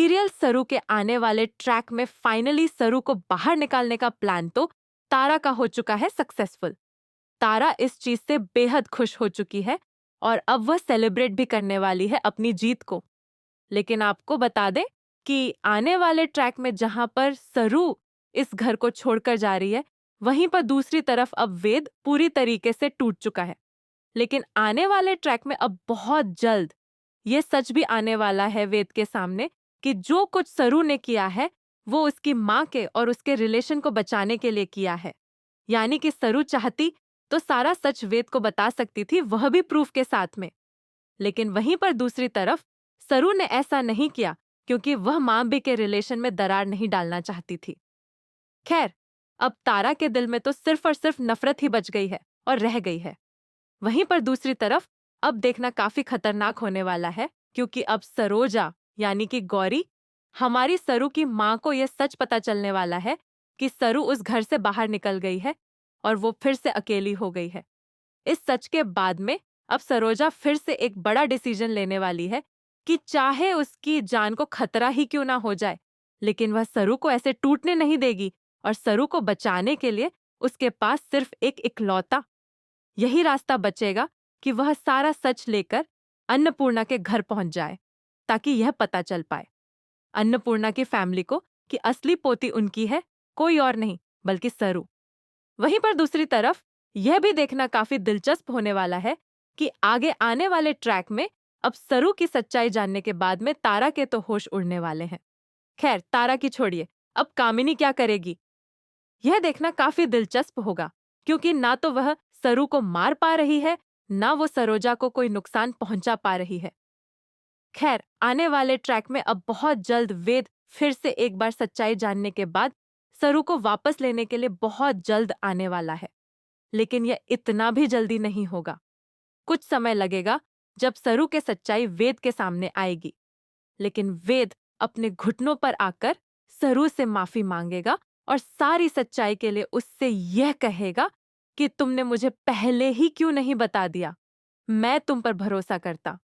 Serial सरू के आने वाले ट्रैक में फाइनली सरू को बाहर निकालने का प्लान तो तारा का हो चुका है सक्सेसफुल। तारा इस चीज से बेहद खुश हो चुकी है और अब वह सेलिब्रेट भी करने वाली है अपनी जीत को। लेकिन आपको बता दें कि आने वाले ट्रैक में जहां पर सरू इस घर को छोड़कर जा रही है, वहीं पर दूसरी तरफ अब वेद पूरी तरीके से टूट चुका है। लेकिन आने वाले ट्रैक में अब बहुत जल्द ये सच भी आने वाला है वेद के सामने कि जो कुछ सरू ने किया है वो उसकी माँ के और उसके रिलेशन को बचाने के लिए किया है। यानी कि सरू चाहती तो सारा सच वेद को बता सकती थी, वह भी प्रूफ के साथ में। लेकिन वहीं पर दूसरी तरफ सरू ने ऐसा नहीं किया क्योंकि वह माँ बे के रिलेशन में दरार नहीं डालना चाहती थी। खैर, अब तारा के दिल में तो सिर्फ और सिर्फ नफरत ही बच गई है और रह गई है। वहीं पर दूसरी तरफ अब देखना काफी खतरनाक होने वाला है क्योंकि अब सरोजा यानी कि गौरी, हमारी सरू की माँ को यह सच पता चलने वाला है कि सरू उस घर से बाहर निकल गई है और वो फिर से अकेली हो गई है। इस सच के बाद में अब सरोजा फिर से एक बड़ा डिसीजन लेने वाली है कि चाहे उसकी जान को खतरा ही क्यों ना हो जाए, लेकिन वह सरू को ऐसे टूटने नहीं देगी और सरू को बचाने के लिए उसके पास सिर्फ एक इकलौता यही रास्ता बचेगा कि वह सारा सच लेकर अन्नपूर्णा के घर पहुंच जाए, ताकि यह पता चल पाए अन्नपूर्णा की फैमिली को कि असली पोती उनकी है, कोई और नहीं बल्कि सरू। वहीं पर दूसरी तरफ यह भी देखना काफी दिलचस्प होने वाला है कि आगे आने वाले ट्रैक में अब सरू की सच्चाई जानने के बाद में तारा के तो होश उड़ने वाले हैं। खैर, तारा की छोड़िए, अब कामिनी क्या करेगी यह देखना काफी दिलचस्प होगा, क्योंकि ना तो वह सरू को मार पा रही है, ना वो सरोजा को कोई नुकसान पहुंचा पा रही है। खैर, आने वाले ट्रैक में अब बहुत जल्द वेद फिर से एक बार सच्चाई जानने के बाद सरू को वापस लेने के लिए बहुत जल्द आने वाला है। लेकिन यह इतना भी जल्दी नहीं होगा। कुछ समय लगेगा जब सरू के सच्चाई वेद के सामने आएगी। लेकिन वेद अपने घुटनों पर आकर सरू से माफी मांगेगा और सारी सच्चाई के लिए उससे यह कहेगा कि तुमने मुझे पहले ही क्यों नहीं बता दिया, मैं तुम पर भरोसा करता।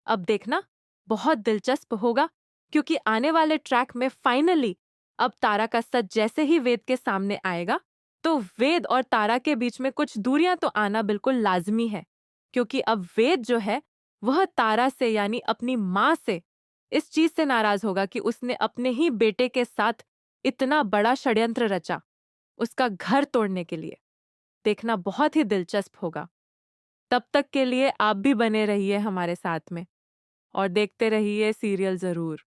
अब देखना बहुत दिलचस्प होगा, क्योंकि आने वाले ट्रैक में फाइनली अब तारा का सच जैसे ही वेद के सामने आएगा तो वेद और तारा के बीच में कुछ दूरियां तो आना बिल्कुल लाजमी है, क्योंकि अब वेद जो है वह तारा से यानी अपनी माँ से इस चीज से नाराज होगा कि उसने अपने ही बेटे के साथ इतना बड़ा षड्यंत्र रचा उसका घर तोड़ने के लिए। देखना बहुत ही दिलचस्प होगा। तब तक के लिए आप भी बने रहिए हमारे साथ में और देखते रहिए सीरियल जरूर।